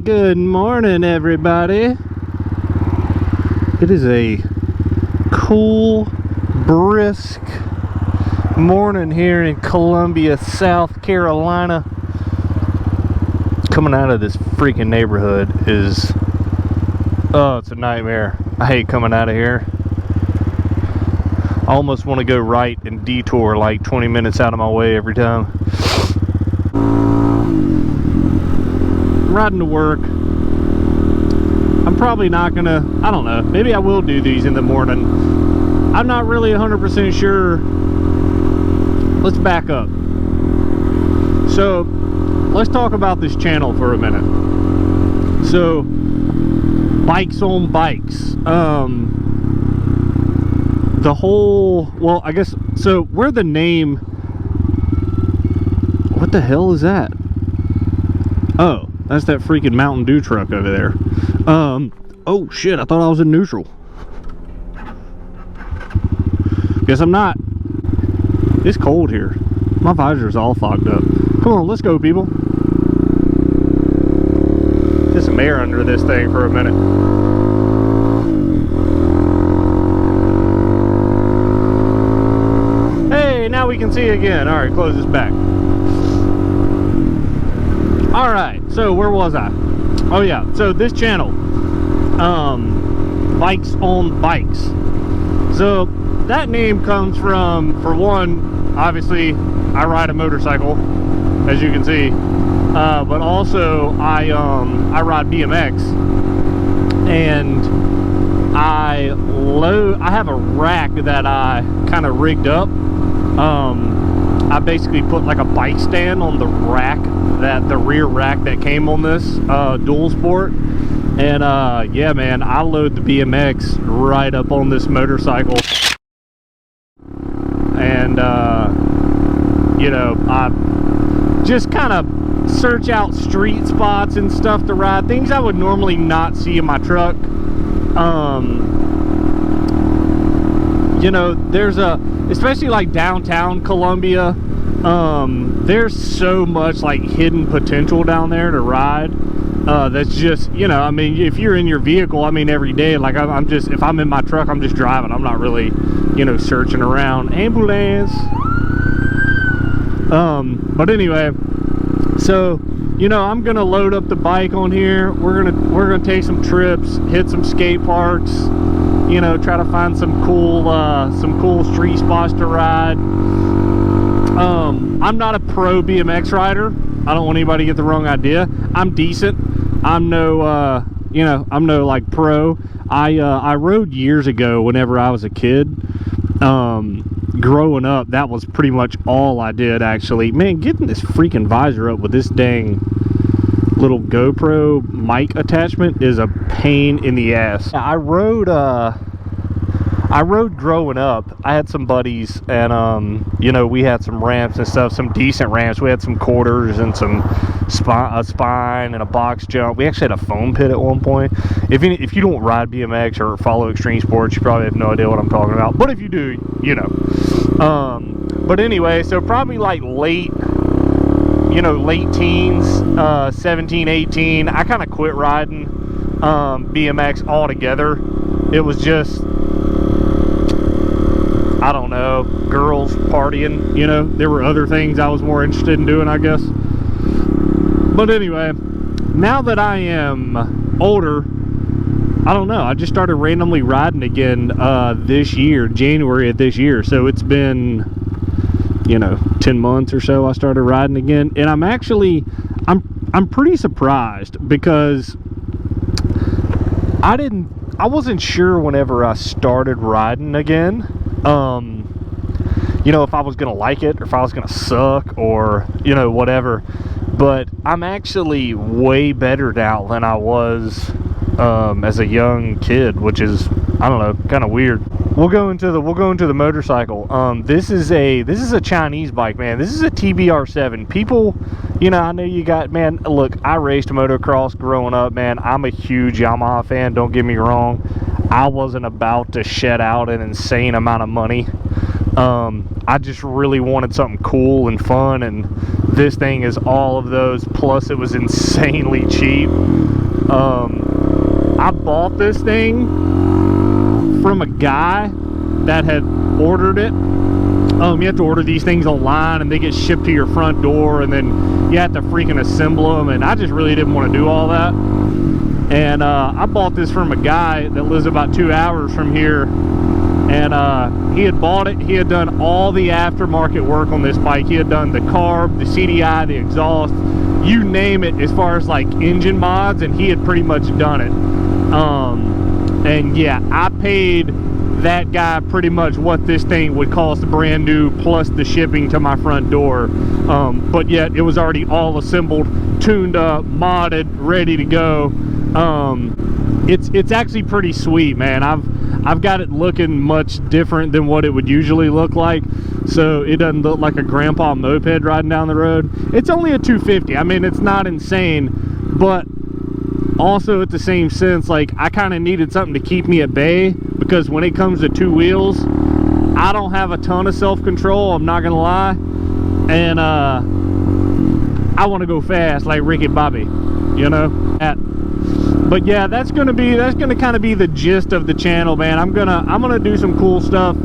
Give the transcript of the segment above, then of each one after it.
Good morning, everybody. It is a cool, brisk morning here in Columbia, South Carolina. Coming out of this freaking neighborhood is, oh, it's a nightmare. I hate coming out of here. I almost want to go right and detour like 20 minutes out of my way every time. I'm riding to work. I'm probably not gonna, I don't know, maybe I will do these in the morning. I'm not really 100% sure. Let's back up. So let's talk about this channel for a minute. So bikes on bikes, the whole, well, I guess, so where the name, what the hell is that? Oh, that's that freaking Mountain Dew truck over there. Oh shit, I thought I was in neutral. Guess I'm not. It's cold here. My visor's all fogged up. Come on, let's go, people. Get some air under this thing for a minute. Hey, now we can see again. All right, close this back. All right, so where was I? Oh yeah, so this channel, Bikes on Bikes. So that name comes from, for one, obviously I ride a motorcycle, as you can see, but also I ride BMX, and I have a rack that I kind of rigged up. I basically put like a bike stand on the rack, the rear rack that came on this dual sport, and yeah, man, I load the BMX right up on this motorcycle, and you know, I just kind of search out street spots and stuff to ride, things I would normally not see in my truck. You know, there's especially like downtown Columbia, there's so much like hidden potential down there to ride. That's just, you know, I mean, if you're in your vehicle, I mean, every day, like I'm just, if I'm in my truck, I'm just driving. I'm not really, you know, searching around. Ambulance. But anyway, so, you know, I'm gonna load up the bike on here. We're gonna take some trips, hit some skate parks, you know, try to find some cool street spots to ride. I'm not a pro BMX rider. I don't want anybody to get the wrong idea. I'm decent. I'm no, you know, I'm no like pro. I rode years ago whenever I was a kid. Growing up, that was pretty much all I did, actually. Man, getting this freaking visor up with this dang little GoPro mic attachment is a pain in the ass. I rode growing up. I had some buddies, and you know, we had some ramps and stuff, some decent ramps. We had some quarters and some spine and a box jump. We actually had a foam pit at one point. If you don't ride BMX or follow extreme sports, you probably have no idea what I'm talking about, but if you do, you know. But anyway, so probably like late teens, 17, 18, I kind of quit riding BMX altogether. It was just, I don't know, girls partying, you know. There were other things I was more interested in doing, I guess. But anyway, now that I am older, I don't know, I just started randomly riding again this year, January of this year. So it's been, you know, 10 months or so I started riding again, and I'm actually, I'm pretty surprised, because I wasn't sure whenever I started riding again, you know, if I was gonna like it or if I was gonna suck or, you know, whatever. But I'm actually way better now than I was as a young kid, which is, I don't know, kind of weird. We'll go into the motorcycle. This is a Chinese bike, man. This is a TBR7. People, you know, I know you got, man, look, I raced motocross growing up, man. I'm a huge Yamaha fan, don't get me wrong. I wasn't about to shed out an insane amount of money. I just really wanted something cool and fun, and this thing is all of those, plus it was insanely cheap. I bought this thing from a guy that had ordered it. You have to order these things online and they get shipped to your front door, and then you have to freaking assemble them, and I just really didn't want to do all that. And I bought this from a guy that lives about 2 hours from here, and he had bought it. He had done all the aftermarket work on this bike. He had done the carb, the CDI, the exhaust, you name it, as far as like engine mods, and he had pretty much done it. And yeah, I paid that guy pretty much what this thing would cost brand new, plus the shipping to my front door. But yet it was already all assembled, tuned up, modded, ready to go. It's actually pretty sweet, man. I've got it looking much different than what it would usually look like, so it doesn't look like a grandpa moped riding down the road. It's only a 250. I mean, it's not insane, but also at the same sense, like, I kind of needed something to keep me at bay, because when it comes to two wheels, I don't have a ton of self-control, I'm not gonna lie, and I want to go fast like Ricky Bobby, you know. But yeah, that's gonna kind of be the gist of the channel, man. I'm gonna do some cool stuff.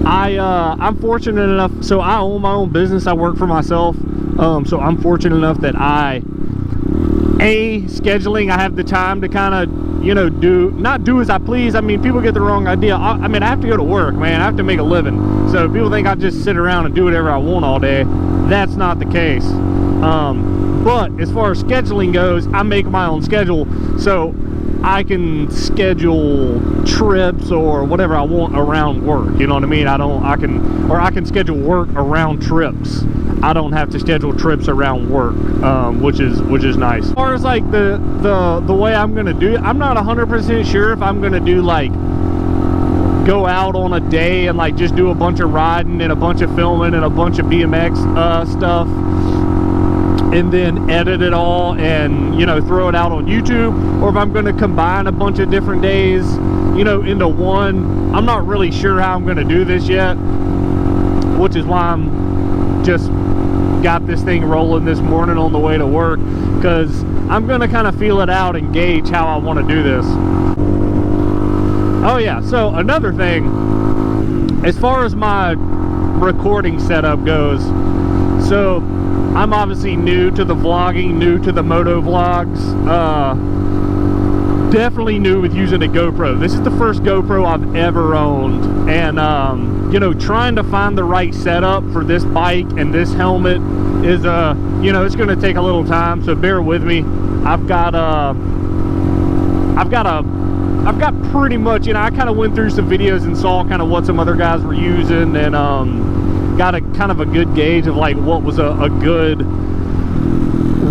I'm fortunate enough, so I own my own business. I work for myself, so I'm fortunate enough that scheduling, I have the time to kind of, you know, not do as I please. I mean, people get the wrong idea. I mean, I have to go to work, man. I have to make a living. So people think I just sit around and do whatever I want all day. That's not the case. But as far as scheduling goes, I make my own schedule, so I can schedule trips or whatever I want around work. You know what I mean? I can schedule work around trips. I don't have to schedule trips around work, which is nice. As far as like the way I'm gonna do it, I'm not 100% sure if I'm gonna do like go out on a day and like just do a bunch of riding and a bunch of filming and a bunch of BMX stuff, and then edit it all and, you know, throw it out on YouTube, or if I'm going to combine a bunch of different days, you know, into one. I'm not really sure how I'm going to do this yet, which is why I'm just got this thing rolling this morning on the way to work, because I'm going to kind of feel it out and gauge how I want to do this. Oh yeah, so another thing, as far as my recording setup goes, so I'm obviously new to the vlogging, new to the moto vlogs, definitely new with using a GoPro. This is the first GoPro I've ever owned, and you know, trying to find the right setup for this bike and this helmet is you know, it's going to take a little time, so bear with me. I've got pretty much, you know, I kind of went through some videos and saw kind of what some other guys were using, and got a kind of a good gauge of like what was a good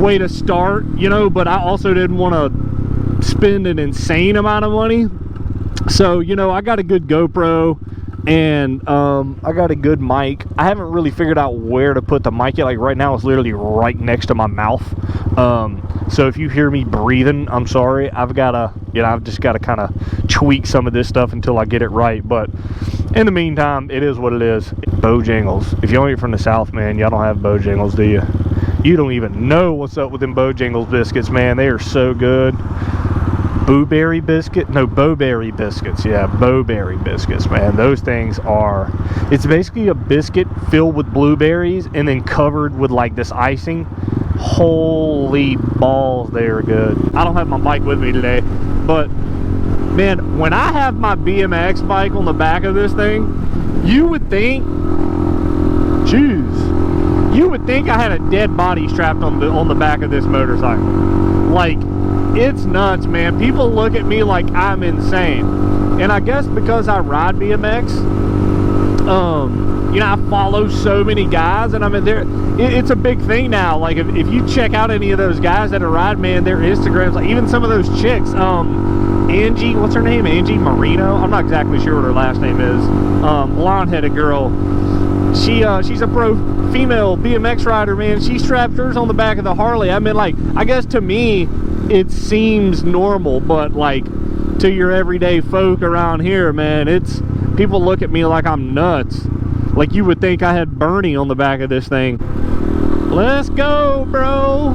way to start, you know, but I also didn't want to spend an insane amount of money. So, you know, I got a good GoPro, and I got a good mic. I haven't really figured out where to put the mic yet. Like right now it's literally right next to my mouth, so if you hear me breathing, I'm sorry. I've just got to kind of tweak some of this stuff until I get it right, but in the meantime, it is what it is. Bojangles. If you ain't from the South, man, y'all don't have Bojangles, do you? You don't even know what's up with them Bojangles biscuits, man. They are so good. Blueberry biscuit? No, Bowberry biscuits. Yeah, Bowberry biscuits, man. Those things are, it's basically a biscuit filled with blueberries and then covered with like this icing. Holy balls, they are good. I don't have my bike with me today, but man, when I have my BMX bike on the back of this thing, you would think, you would think I had a dead body strapped on the back of this motorcycle. Like, it's nuts, man. People look at me like I'm insane, and I guess because I ride BMX, you know, I follow so many guys, and I mean, it's a big thing now. Like, if you check out any of those guys that are ride, man, their Instagrams, like even some of those chicks, Angie, what's her name? Angie Marino? I'm not exactly sure what her last name is. Blonde-headed girl. She's a pro female BMX rider, man. She strapped hers on the back of the Harley. I mean, like, I guess to me, it seems normal, but like, to your everyday folk around here, man, people look at me like I'm nuts. Like, you would think I had Bernie on the back of this thing. Let's go, bro.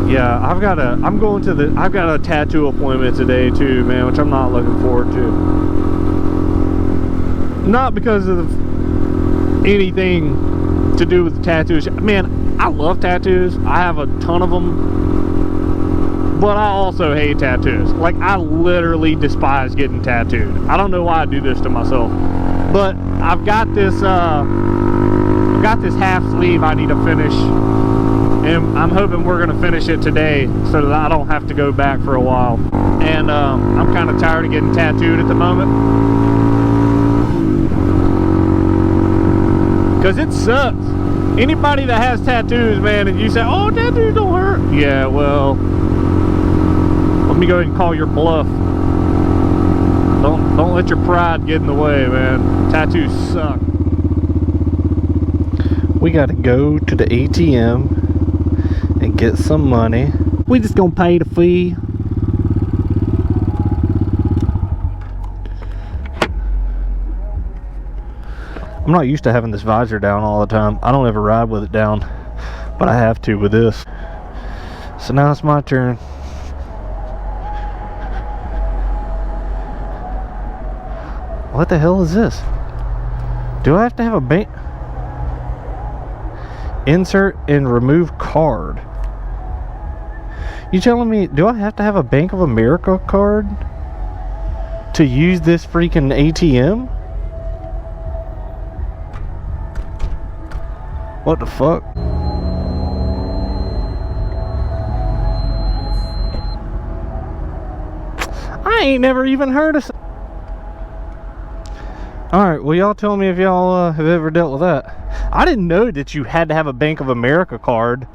Yeah, I've got a tattoo appointment today too, man, which I'm not looking forward to. Not because of anything to do with tattoos. Man, I love tattoos. I have a ton of them. But I also hate tattoos. Like, I literally despise getting tattooed. I don't know why I do this to myself. But I've got this half sleeve I need to finish. And I'm hoping we're going to finish it today so that I don't have to go back for a while. And I'm kind of tired of getting tattooed at the moment. Because it sucks. Anybody that has tattoos, man, and you say, oh, tattoos don't hurt. Yeah, well, let me go ahead and call your bluff. Don't let your pride get in the way, man. Tattoos suck. We got to go to the ATM and get some money. We just gonna pay the fee. I'm not used to having this visor down all the time. I don't ever ride with it down, but I have to with this. So now it's my turn. What the hell is this? Do I have to have a bank? Insert and remove card. You telling me, do I have to have a Bank of America card to use this freaking ATM? What the fuck? I ain't never even heard of. Alright, well, y'all tell me if y'all have ever dealt with that. I didn't know that you had to have a Bank of America card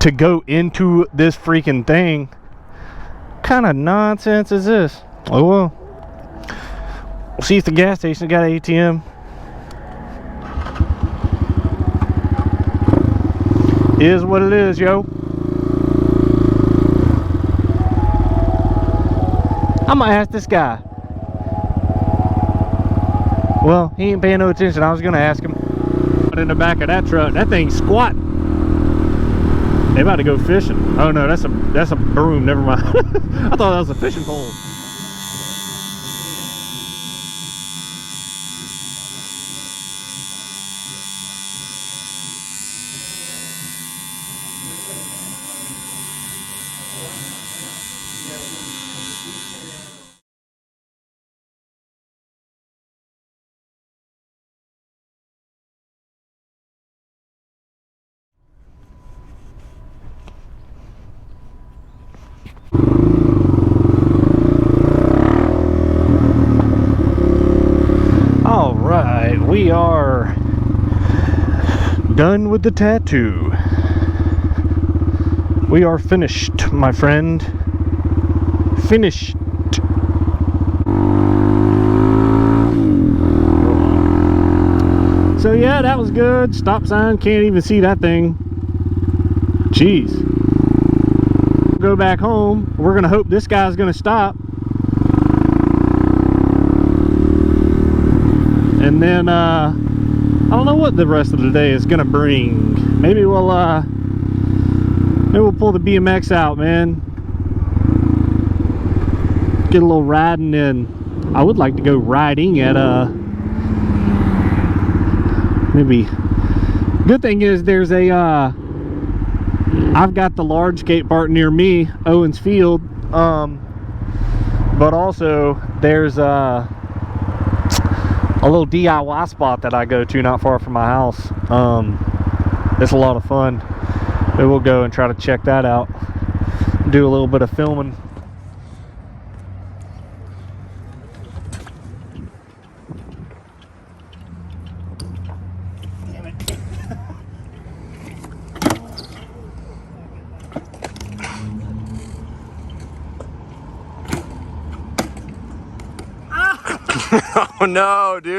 to go into this freaking thing. What kind of nonsense is this? Oh well. We'll see if the gas station got an ATM. Is what it is, yo. I'm gonna ask this guy. Well, he ain't paying no attention. I was gonna ask him. But in the back of that truck, that thing's squatting. They about to go fishing. Oh no, that's a broom. Never mind. I thought that was a fishing pole. Alright, we are done with the tattoo. We are finished, my friend. Finished. So yeah, that was good. Stop sign, can't even see that thing. Jeez. Go back home. We're gonna hope this guy's gonna stop. And then I don't know what the rest of the day is gonna bring. Maybe we'll pull the BMX out, man. Get a little riding in. I would like to go riding at maybe. Good thing is there's a I've got the large skate park near me, Owens Field, but also there's a little DIY spot that I go to not far from my house. It's a lot of fun. Maybe we'll go and try to check that out, do a little bit of filming. Damn it. Oh no, dude.